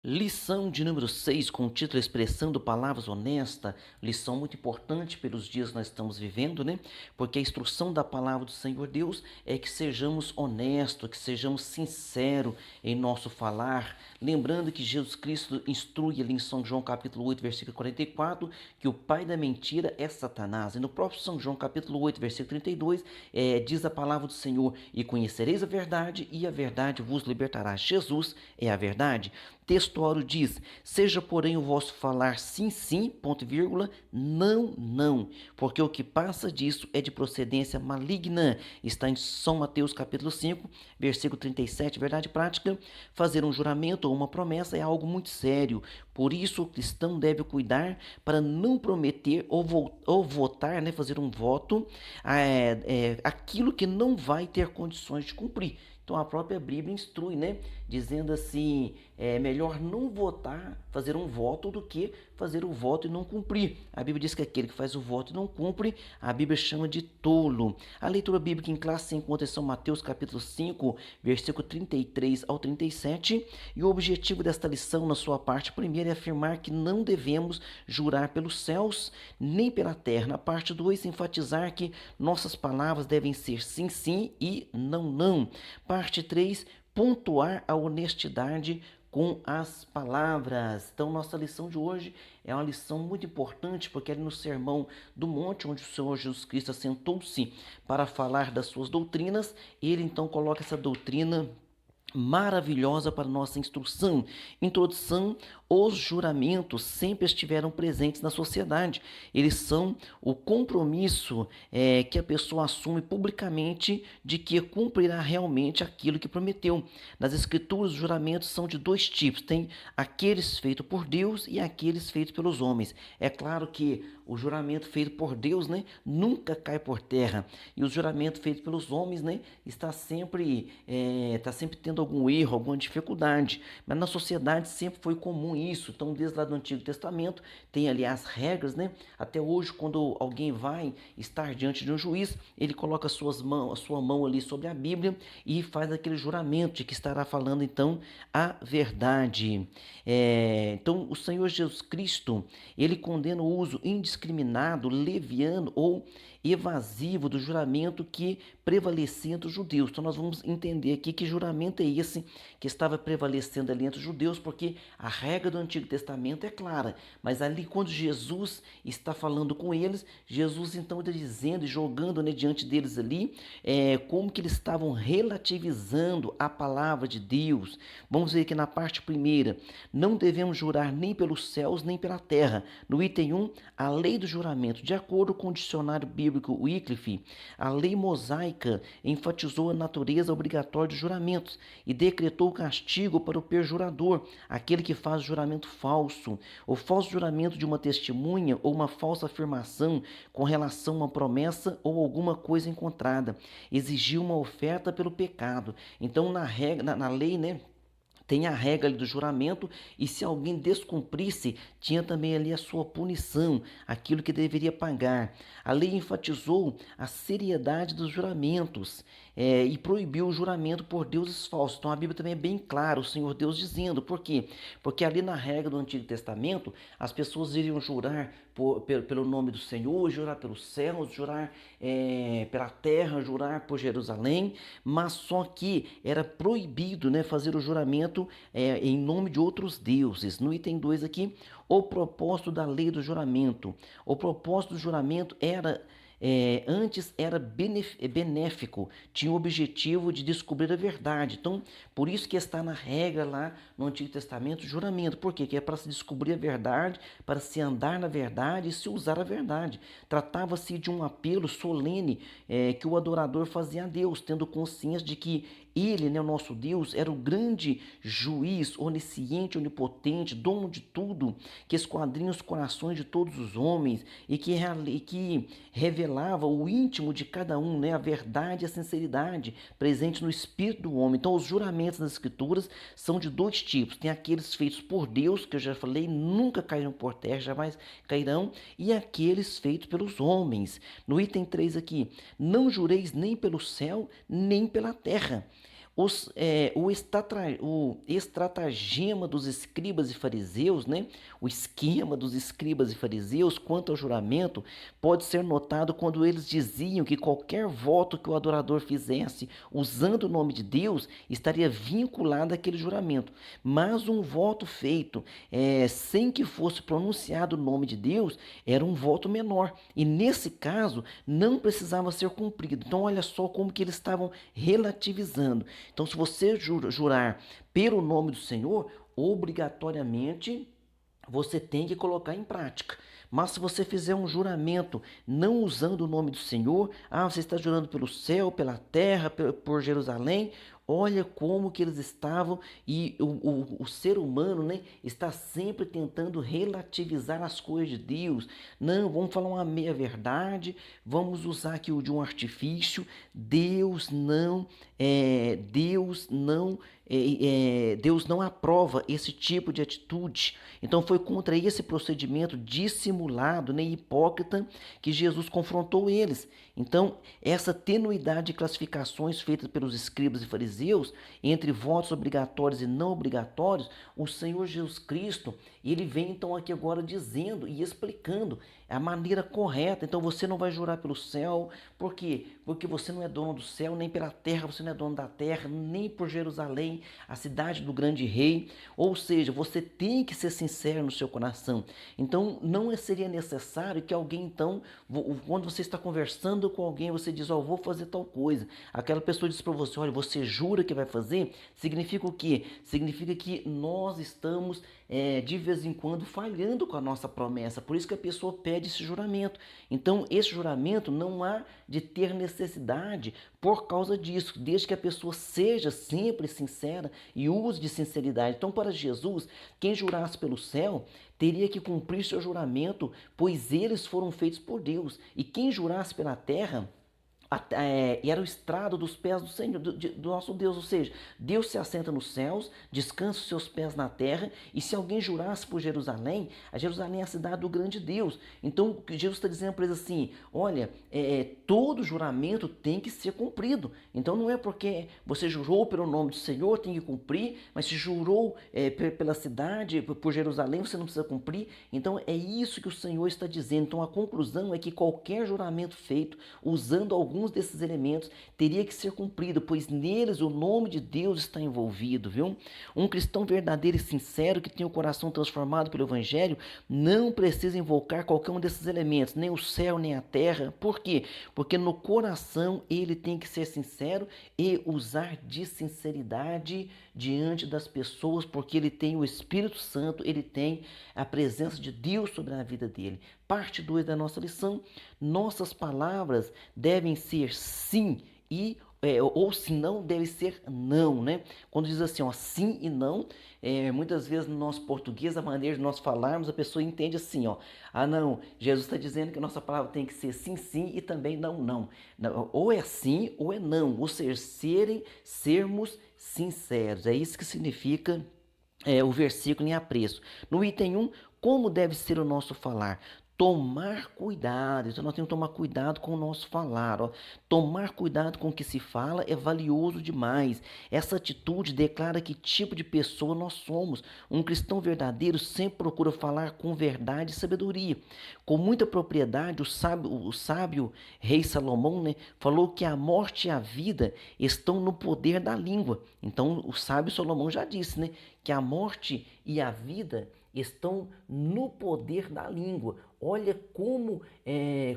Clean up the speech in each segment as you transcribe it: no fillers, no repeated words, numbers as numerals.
Lição de número 6, com o título Expressando Palavras Honestas. Lição muito importante pelos dias que nós estamos vivendo, né? Porque a instrução da palavra do Senhor Deus é que sejamos honestos, que sejamos sinceros em nosso falar. Lembrando que Jesus Cristo instrui ali em São João capítulo 8, versículo 44, que o pai da mentira é Satanás. E no próprio São João capítulo 8, versículo 32, diz a palavra do Senhor: e conhecereis a verdade, e a verdade vos libertará. Jesus é a verdade. Textuário diz: seja, porém, o vosso falar sim, sim, ponto e vírgula, não, não, porque o que passa disso é de procedência maligna. Está em São Mateus capítulo 5, versículo 37, verdade prática. Fazer um juramento ou uma promessa é algo muito sério, por isso o cristão deve cuidar para não prometer ou votar, né, fazer um voto, aquilo que não vai ter condições de cumprir. Então a própria Bíblia instrui, né? Dizendo assim, é melhor não votar, fazer um voto, do que fazer o voto e não cumprir. A Bíblia diz que aquele que faz o voto e não cumpre, a Bíblia chama de tolo. A leitura bíblica em classe se encontra em São Mateus capítulo 5, versículo 33 ao 37. E o objetivo desta lição, na sua parte primeira, é afirmar que não devemos jurar pelos céus, nem pela terra. Na parte 2, enfatizar que nossas palavras devem ser sim, sim e não, não. Parte 3, pontuar a honestidade com as palavras. Então, nossa lição de hoje é uma lição muito importante, porque é no Sermão do Monte, onde o Senhor Jesus Cristo assentou-se para falar das suas doutrinas, ele então coloca essa doutrina maravilhosa para nossa instrução. Introdução: os juramentos sempre estiveram presentes na sociedade. Eles são o compromisso que a pessoa assume publicamente de que cumprirá realmente aquilo que prometeu. Nas Escrituras, os juramentos são de dois tipos: tem aqueles feitos por Deus e aqueles feitos pelos homens. É claro que o juramento feito por Deus, né, nunca cai por terra, e o juramento feito pelos homens, né, está sempre tendo algum erro, alguma dificuldade. Mas na sociedade sempre foi comum isso. Então, desde lá do Antigo Testamento, tem ali as regras, né? Até hoje, quando alguém vai estar diante de um juiz, ele coloca a sua mão ali sobre a Bíblia e faz aquele juramento de que estará falando então a verdade. Então, o Senhor Jesus Cristo, ele condena o uso indiscriminado, leviano ou evasivo do juramento que prevalecia entre os judeus. Então nós vamos entender aqui que juramento é esse que estava prevalecendo ali entre os judeus, porque a regra do Antigo Testamento é clara, mas ali quando Jesus está falando com eles, Jesus então está dizendo e jogando, né, diante deles ali, como que eles estavam relativizando a palavra de Deus. Vamos ver aqui na parte primeira: não devemos jurar nem pelos céus nem pela terra. No item 1, a lei do juramento. De acordo com o dicionário bíblico Wycliffe, a lei mosaica enfatizou a natureza obrigatória de juramentos e decretou o castigo para o perjurador, aquele que faz juramento falso. O falso juramento de uma testemunha ou uma falsa afirmação com relação a uma promessa ou alguma coisa encontrada exigiu uma oferta pelo pecado. Então, na lei, né, tem a regra ali do juramento, e se alguém descumprisse, tinha também ali a sua punição, aquilo que deveria pagar. A lei enfatizou a seriedade dos juramentos e proibiu o juramento por deuses falsos. Então a Bíblia também é bem clara, o Senhor Deus dizendo. Por quê? Porque ali na regra do Antigo Testamento, as pessoas iriam jurar pelo nome do Senhor, jurar pelos céus, jurar pela terra, jurar por Jerusalém, mas só que era proibido, né, fazer o juramento em nome de outros deuses. No item 2 aqui, o propósito da lei do juramento. O propósito do juramento antes era benéfico, tinha o objetivo de descobrir a verdade. Então, por isso que está na regra lá no Antigo Testamento, juramento. Por quê? Que é para se descobrir a verdade, para se andar na verdade e se usar a verdade. Tratava-se de um apelo solene que o adorador fazia a Deus, tendo consciência de que ele, né, o nosso Deus, era o grande juiz, onisciente, onipotente, dono de tudo, que esquadrinha os corações de todos os homens e que revelava o íntimo de cada um, né, a verdade e a sinceridade presente no espírito do homem. Então, os juramentos das Escrituras são de dois tipos: tem aqueles feitos por Deus, que eu já falei, nunca cairão por terra, jamais cairão, e aqueles feitos pelos homens. No item 3 aqui: não jureis nem pelo céu, nem pela terra. O estratagema dos escribas e fariseus, né? O esquema dos escribas e fariseus quanto ao juramento pode ser notado quando eles diziam que qualquer voto que o adorador fizesse usando o nome de Deus estaria vinculado àquele juramento. Mas um voto feito sem que fosse pronunciado o nome de Deus era um voto menor. E nesse caso não precisava ser cumprido. Então olha só como que eles estavam relativizando. Então se você jurar pelo nome do Senhor, obrigatoriamente você tem que colocar em prática. Mas se você fizer um juramento não usando o nome do Senhor, você está jurando pelo céu, pela terra, por Jerusalém, olha como que eles estavam e o ser humano, né, está sempre tentando relativizar as coisas de Deus. Não, vamos falar uma meia verdade, vamos usar aqui o de um artifício. Deus não aprova esse tipo de atitude. Então foi contra esse procedimento dissimulado, né, hipócrita, que Jesus confrontou eles. Então, essa tenuidade de classificações feitas pelos escribas e fariseus entre votos obrigatórios e não obrigatórios, o Senhor Jesus Cristo, ele vem então aqui agora dizendo e explicando a maneira correta. Então você não vai jurar pelo céu, por quê? Porque você não é dono do céu, nem pela terra, você não é dono da terra, nem por Jerusalém, a cidade do grande rei. Ou seja, você tem que ser sincero no seu coração. Então não seria necessário que alguém então, quando você está conversando com alguém, você diz, vou fazer tal coisa. Aquela pessoa diz para você, olha, você jura que vai fazer? Significa o quê? Significa que nós estamos de vez em quando falhando com a nossa promessa. Por isso que a pessoa pede esse juramento. Então esse juramento não há de ter necessidade por causa disso, desde que a pessoa seja sempre sincera e use de sinceridade. Então para Jesus, quem jurasse pelo céu teria que cumprir seu juramento, pois eles foram feitos por Deus. E quem jurasse pela terra era o estrado dos pés do Senhor, do nosso Deus. Ou seja, Deus se assenta nos céus, descansa os seus pés na terra, e se alguém jurasse por Jerusalém, a Jerusalém é a cidade do grande Deus. Então Jesus está dizendo para eles assim, olha, todo juramento tem que ser cumprido. Então não é porque você jurou pelo nome do Senhor, tem que cumprir, mas se jurou pela cidade, por Jerusalém, você não precisa cumprir. Então é isso que o Senhor está dizendo. Então a conclusão é que qualquer juramento feito usando alguns desses elementos teria que ser cumprido, pois neles o nome de Deus está envolvido, viu? Um cristão verdadeiro e sincero que tem o coração transformado pelo Evangelho não precisa invocar qualquer um desses elementos, nem o céu, nem a terra. Por quê? Porque no coração ele tem que ser sincero e usar de sinceridade diante das pessoas, porque ele tem o Espírito Santo, ele tem a presença de Deus sobre a vida dele. Parte 2 da nossa lição, nossas palavras devem ser sim ou se não, deve ser não, né? Quando diz assim, sim e não, muitas vezes no nosso português, a maneira de nós falarmos, a pessoa entende assim, não, Jesus está dizendo que a nossa palavra tem que ser sim, sim e também não, não. Ou é sim ou é não, ou seja, sermos sinceros, é isso que significa o versículo em apreço. No item 1, como deve ser o nosso falar? Tomar cuidado, então nós temos que tomar cuidado com o nosso falar. Tomar cuidado com o que se fala é valioso demais. Essa atitude declara que tipo de pessoa nós somos. Um cristão verdadeiro sempre procura falar com verdade e sabedoria. Com muita propriedade, o sábio rei Salomão, né, falou que a morte e a vida estão no poder da língua. Então o sábio Salomão já disse, né, que a morte e a vida estão no poder da língua. Olha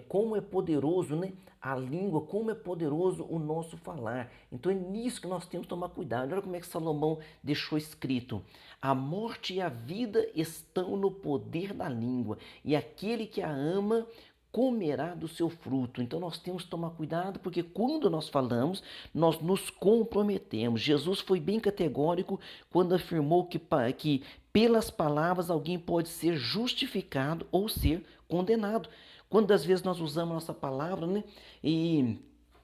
como é poderoso, né? A língua, como é poderoso o nosso falar. Então é nisso que nós temos que tomar cuidado. Olha como é que Salomão deixou escrito. A morte e a vida estão no poder da língua, e aquele que a ama comerá do seu fruto. Então nós temos que tomar cuidado, porque quando nós falamos, nós nos comprometemos. Jesus foi bem categórico quando afirmou que pelas palavras alguém pode ser justificado ou ser condenado. Quantas vezes nós usamos a nossa palavra, né? E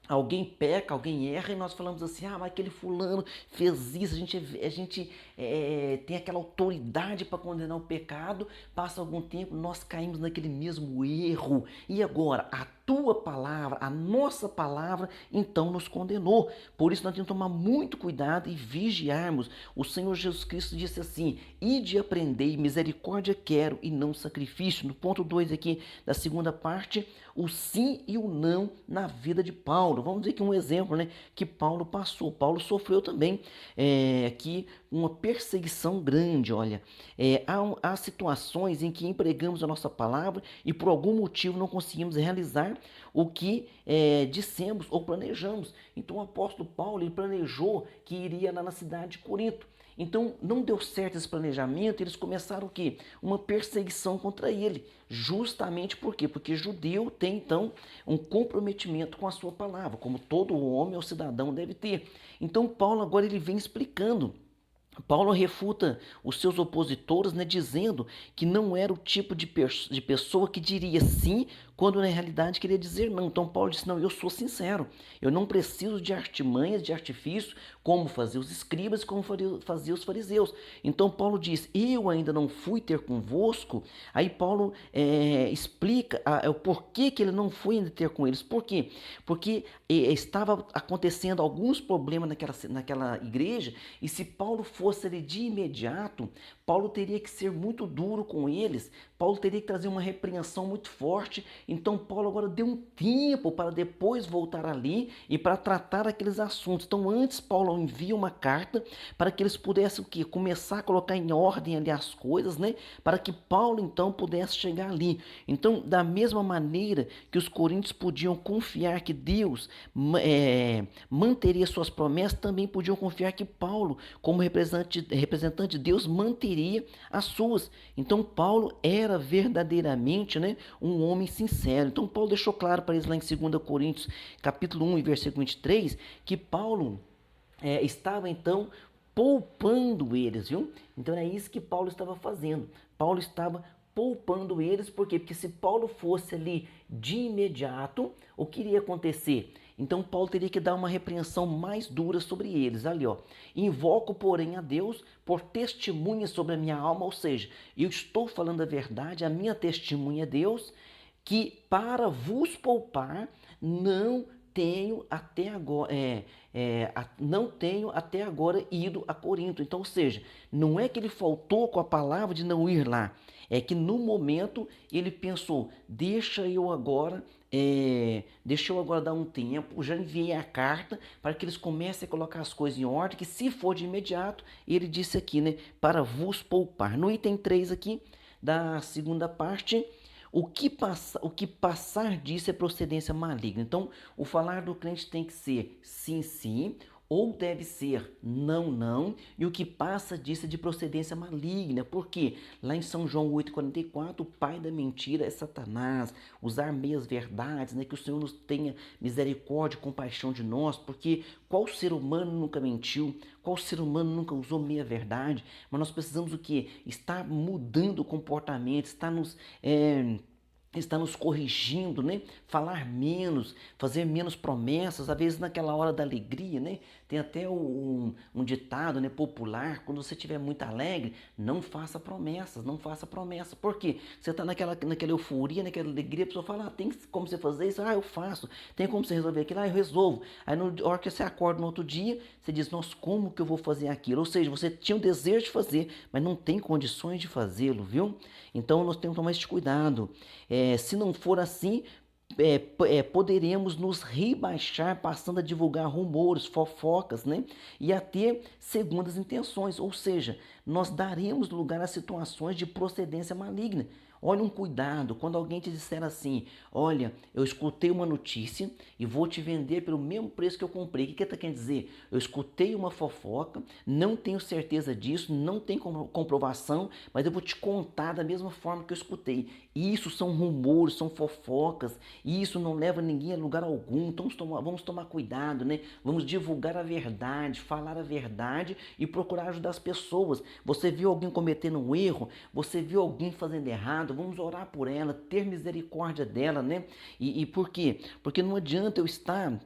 alguém peca, alguém erra e nós falamos assim, mas aquele fulano fez isso, a gente tem aquela autoridade para condenar o pecado, passa algum tempo, nós caímos naquele mesmo erro. E agora? tua palavra, a nossa palavra, então nos condenou. Por isso nós temos que tomar muito cuidado e vigiarmos. O Senhor Jesus Cristo disse assim: ide e aprendei, misericórdia quero e não sacrifício. No ponto 2 aqui da segunda parte, o sim e o não na vida de Paulo. Vamos ver aqui um exemplo, né, que Paulo passou. Paulo sofreu também aqui uma perseguição grande. Olha, há situações em que empregamos a nossa palavra e por algum motivo não conseguimos realizar o que dissemos ou planejamos. Então o apóstolo Paulo, ele planejou que iria lá na cidade de Corinto. Então não deu certo esse planejamento, eles começaram o quê? Uma perseguição contra ele. Justamente por quê? Porque judeu tem então um comprometimento com a sua palavra, como todo homem ou cidadão deve ter. Então Paulo agora ele vem explicando. Paulo refuta os seus opositores, né, dizendo que não era o tipo de pessoa que diria sim quando na realidade queria dizer não. Então Paulo disse: não, eu sou sincero, eu não preciso de artimanhas, de artifícios, como faziam os escribas, como faziam os fariseus. Então Paulo diz: eu ainda não fui ter convosco. Aí Paulo explica o porquê que ele não foi ainda ter com eles. Por quê? Porque estava acontecendo alguns problemas naquela igreja, e se Paulo fosse ali de imediato, Paulo teria que ser muito duro com eles, Paulo teria que trazer uma repreensão muito forte. Então Paulo agora deu um tempo para depois voltar ali e para tratar aqueles assuntos. Então antes Paulo envia uma carta para que eles pudessem o quê? Começar a colocar em ordem ali as coisas, né? Para que Paulo então pudesse chegar ali. Então da mesma maneira que os coríntios podiam confiar que Deus manteria suas promessas, também podiam confiar que Paulo, como representante de Deus, manteria as suas. Então Paulo era verdadeiramente, né, um homem sincero. Então Paulo deixou claro para eles lá em 2 Coríntios capítulo 1 e versículo 23, que Paulo estava então poupando eles, viu? Então é isso que Paulo estava fazendo. Paulo estava poupando eles, por quê? Porque se Paulo fosse ali de imediato, o que iria acontecer? Então Paulo teria que dar uma repreensão mais dura sobre eles. Ali, ó. Invoco, porém, a Deus por testemunha sobre a minha alma, ou seja, eu estou falando a verdade, a minha testemunha é Deus, que para vos poupar não tenho até agora não tenho até agora ido a Corinto. Então, ou seja, não é que ele faltou com a palavra de não ir lá, é que no momento ele pensou: deixa eu agora dar um tempo, já enviei a carta para que eles comecem a colocar as coisas em ordem, que se for de imediato, ele disse aqui, né, para vos poupar. No item 3 aqui, da segunda parte, o que passar disso é procedência maligna. Então, o falar do crente tem que ser sim, sim, ou deve ser não, não, e o que passa disso é de procedência maligna. Porque lá em São João 8,44, o pai da mentira é Satanás. Usar meias verdades, né? Que o Senhor nos tenha misericórdia e compaixão de nós, porque qual ser humano nunca mentiu? Qual ser humano nunca usou meia verdade? Mas nós precisamos o quê? Estar mudando o comportamento, está nos corrigindo, né? Falar menos, fazer menos promessas, às vezes naquela hora da alegria, né? Tem até um ditado, né, popular: quando você estiver muito alegre, não faça promessas, não faça promessas. Por quê? Você está naquela euforia, naquela alegria, a pessoa fala: tem como você fazer isso? Ah, eu faço. Tem como você resolver aquilo? Ah, eu resolvo. Aí na hora que você acorda no outro dia, você diz: nossa, como que eu vou fazer aquilo? Ou seja, você tinha o desejo de fazer, mas não tem condições de fazê-lo, viu? Então nós temos que tomar esse cuidado. Se não for assim, poderemos nos rebaixar, passando a divulgar rumores, fofocas, né? E a ter segundas intenções, ou seja, nós daremos lugar a situações de procedência maligna. Olha, um cuidado quando alguém te disser assim: olha, eu escutei uma notícia e vou te vender pelo mesmo preço que eu comprei. O que está querendo dizer? Eu escutei uma fofoca, não tenho certeza disso, não tem comprovação, mas eu vou te contar da mesma forma que eu escutei. Isso são rumores, são fofocas, e isso não leva ninguém a lugar algum. Então vamos tomar cuidado, né? Vamos divulgar a verdade, falar a verdade e procurar ajudar as pessoas. Você viu alguém cometendo um erro? Você viu alguém fazendo errado? Vamos orar por ela, ter misericórdia dela, né? E por quê? Porque não adianta eu estar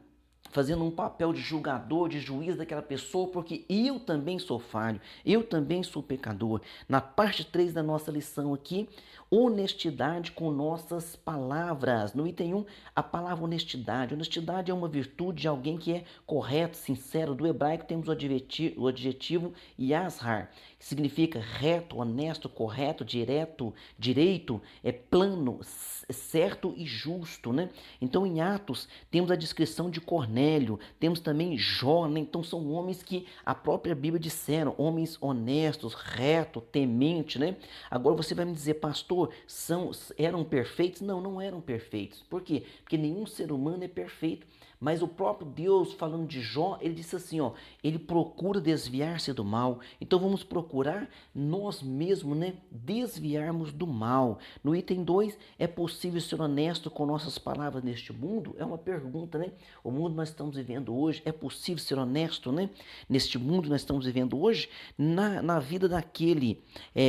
fazendo um papel de julgador, de juiz daquela pessoa, porque eu também sou falho, eu também sou pecador. Na parte 3 da nossa lição aqui, honestidade com nossas palavras. No item 1, a palavra honestidade. Honestidade é uma virtude de alguém que é correto, sincero. Do hebraico temos o adjetivo yashar, que significa reto, honesto, correto, direito, é plano, certo e justo, né? Então, em Atos, temos a descrição de Cornélio, temos também Jó, né? Então são homens que a própria Bíblia disseram, homens honestos, retos, tementes, né? Agora você vai me dizer, pastor, eram perfeitos? Não, não eram perfeitos. Por quê? Porque nenhum ser humano é perfeito. Mas o próprio Deus, falando de Jó, ele disse assim, ó, ele procura desviar-se do mal. Então vamos procurar nós mesmos, né, desviarmos do mal. No item 2, é possível ser honesto com nossas palavras neste mundo? É uma pergunta, né? O mundo que nós estamos vivendo hoje, é possível ser honesto, né? Neste mundo que nós estamos vivendo hoje, na vida daquele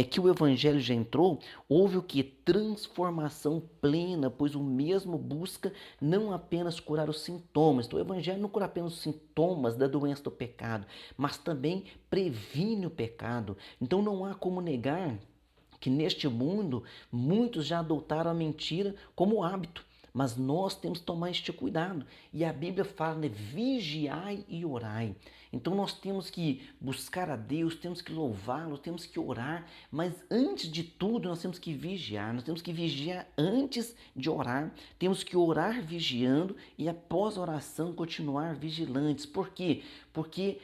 que o evangelho já entrou, houve o que? Transformação plena, pois o mesmo busca não apenas curar os sintomas. Então, o evangelho não cura apenas os sintomas da doença do pecado, mas também previne o pecado. Então, não há como negar que neste mundo muitos já adotaram a mentira como hábito. Mas nós temos que tomar este cuidado. E a Bíblia fala, né? Vigiai e orai. Então nós temos que buscar a Deus, temos que louvá-lo, temos que orar, mas antes de tudo nós temos que vigiar, nós temos que vigiar antes de orar, temos que orar vigiando e após a oração continuar vigilantes. Por quê? Porque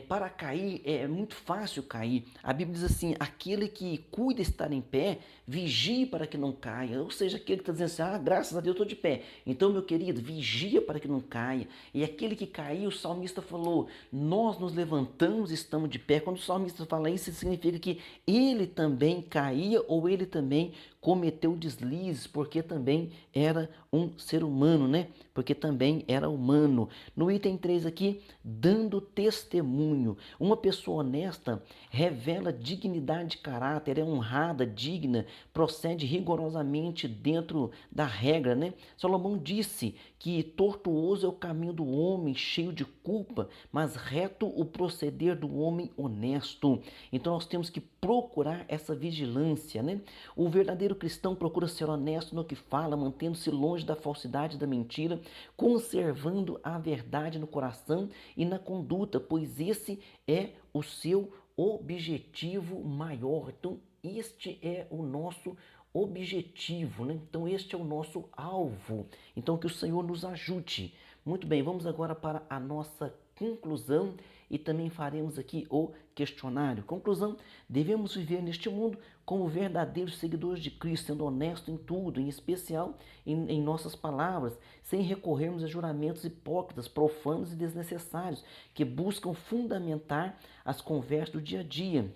para cair é muito fácil cair. A Bíblia diz assim, aquele que cuida estar em pé, vigie para que não caia. Ou seja, aquele que está dizendo assim, graças a Deus eu estou de pé. Então, meu querido, vigia para que não caia. E aquele que caiu, o salmista falou, nós nos levantamos e estamos de pé. Quando o salmista fala isso, significa que ele também caía ou ele também cometeu deslizes, porque também era um ser humano, né? Porque também era humano. No item 3 aqui, dando testemunho. Uma pessoa honesta revela dignidade de caráter, é honrada, digna, procede rigorosamente dentro da regra, né? Salomão disse que tortuoso é o caminho do homem, cheio de culpa, mas reto o proceder do homem honesto. Então nós temos que procurar essa vigilância, né? O verdadeiro cristão procura ser honesto no que fala, mantendo-se longe da falsidade e da mentira, conservando a verdade no coração e na conduta, pois esse é o seu objetivo maior. Então, este é o nosso objetivo, né? Então, este é o nosso alvo. Então, que o Senhor nos ajude. Muito bem, vamos agora para a nossa conclusão e também faremos aqui o questionário. Conclusão: devemos viver neste mundo como verdadeiros seguidores de Cristo, sendo honestos em tudo, em especial em nossas palavras, sem recorrermos a juramentos hipócritas, profanos e desnecessários, que buscam fundamentar as conversas do dia a dia.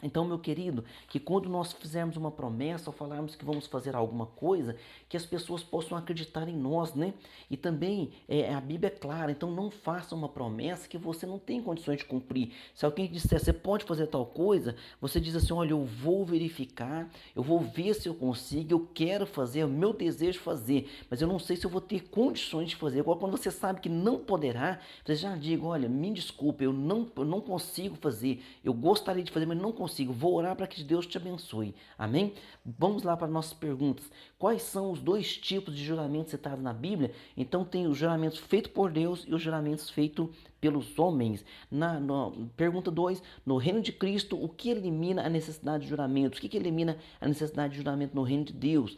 Então, meu querido, que quando nós fizermos uma promessa ou falarmos que vamos fazer alguma coisa, que as pessoas possam acreditar em nós, né? E também a Bíblia é clara, então não faça uma promessa que você não tem condições de cumprir. Se alguém disser, você pode fazer tal coisa, você diz assim, olha, eu vou verificar, eu vou ver se eu consigo, eu quero fazer, é o meu desejo fazer, mas eu não sei se eu vou ter condições de fazer. Agora, quando você sabe que não poderá, você já diga, olha, me desculpe, eu não consigo fazer, eu gostaria de fazer, mas não consigo. Vou orar para que Deus te abençoe. Amém? Vamos lá para nossas perguntas. Quais são os dois tipos de juramentos citados na Bíblia? Então tem os juramentos feitos por Deus e os juramentos feitos pelos homens. Pergunta 2, no reino de Cristo, o que elimina a necessidade de juramentos? O que elimina a necessidade de juramento no reino de Deus?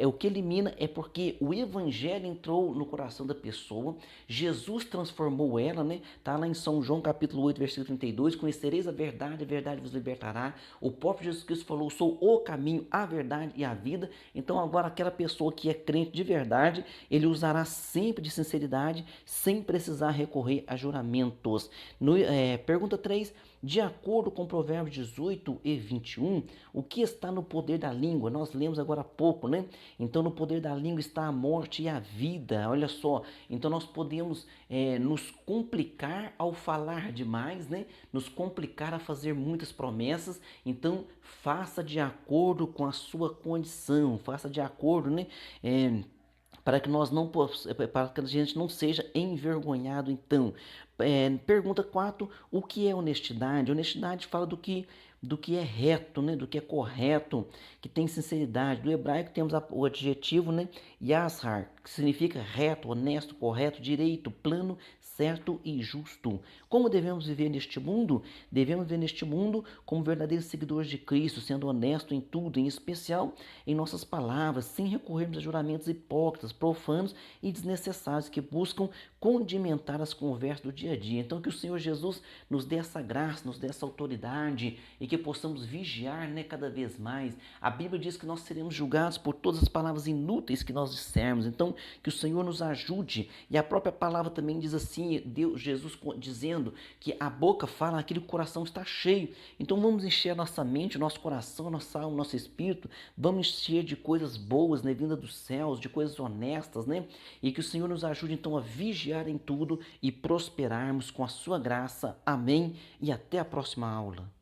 O que elimina é porque o evangelho entrou no coração da pessoa, Jesus transformou ela, né? Tá lá em São João capítulo 8, versículo 32, conhecereis a verdade vos libertará. O próprio Jesus Cristo falou, sou o caminho, a verdade e a vida. Então agora aquela pessoa que é crente de verdade, ele usará sempre de sinceridade, sem precisar recorrer a juramentos. Pergunta 3, de acordo com Provérbios 18 e 21, o que está no poder da língua? Nós lemos agora há pouco, né? Então no poder da língua está a morte e a vida. Olha só, então nós podemos nos complicar ao falar demais, né? Nos complicar a fazer muitas promessas. Então faça de acordo com a sua condição, faça de acordo, né? para que nós não para que a gente não seja envergonhado. Então, pergunta 4, o que é honestidade? Honestidade fala do que é reto, né? Do que é correto, que tem sinceridade. Do hebraico temos o adjetivo, né? Yashar, que significa reto, honesto, correto, direito, plano, certo e justo. Como devemos viver neste mundo? Devemos viver neste mundo como verdadeiros seguidores de Cristo, sendo honesto em tudo, em especial em nossas palavras, sem recorrermos a juramentos hipócritas, profanos e desnecessários que buscam condimentar as conversas do dia a dia. Então, que o Senhor Jesus nos dê essa graça, nos dê essa autoridade e que possamos vigiar, né, cada vez mais. A Bíblia diz que nós seremos julgados por todas as palavras inúteis que nós dissermos. Então, que o Senhor nos ajude. E a própria palavra também diz assim, Deus, Jesus dizendo que a boca fala aquilo que o coração está cheio. Então, vamos encher a nossa mente, o nosso coração, nossa alma, nosso espírito. Vamos encher de coisas boas, né, vinda dos céus, de coisas honestas, né? E que o Senhor nos ajude então a vigiar em tudo e prosperarmos com a sua graça. Amém. E até a próxima aula.